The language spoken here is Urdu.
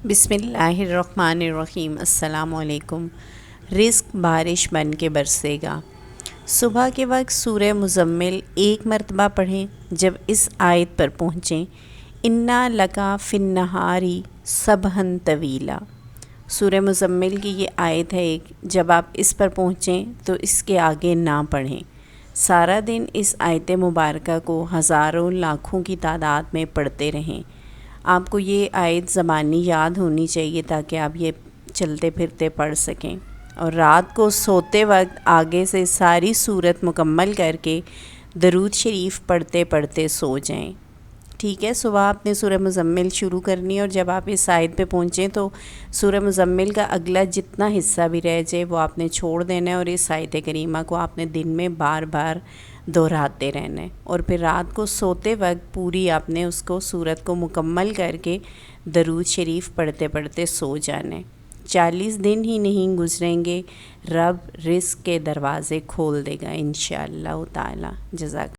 بسم اللہ الرحمن الرحیم۔ السلام علیکم۔ رزق بارش بن کے برسے گا۔ صبح کے وقت سورہ مزمل ایک مرتبہ پڑھیں۔ جب اس آیت پر پہنچیں، انا لکا فی النہاری سبحًا طویلا، سورہ مزمل کی یہ آیت ہے ایک۔ جب آپ اس پر پہنچیں تو اس کے آگے نہ پڑھیں۔ سارا دن اس آیت مبارکہ کو ہزاروں لاکھوں کی تعداد میں پڑھتے رہیں۔ آپ کو یہ آیت زبانی یاد ہونی چاہیے تاکہ آپ یہ چلتے پھرتے پڑھ سکیں، اور رات کو سوتے وقت آگے سے ساری سورت مکمل کر کے درود شریف پڑھتے پڑھتے سو جائیں۔ ٹھیک ہے، صبح آپ نے سورہ مزمل شروع کرنی ہے، اور جب آپ اس آیت پہ پہنچیں تو سورہ مزمل کا اگلا جتنا حصہ بھی رہ جائے وہ آپ نے چھوڑ دینا ہے، اور اس آیت کریمہ کو آپ نے دن میں بار بار دہراتے رہنا ہے، اور پھر رات کو سوتے وقت پوری آپ نے اس کو سورت کو مکمل کر کے درود شریف پڑھتے پڑھتے سو جانا ہے۔ 40 دن ہی نہیں گزریں گے، رب رزق کے دروازے کھول دے گا انشاءاللہ تعالی۔ جزاک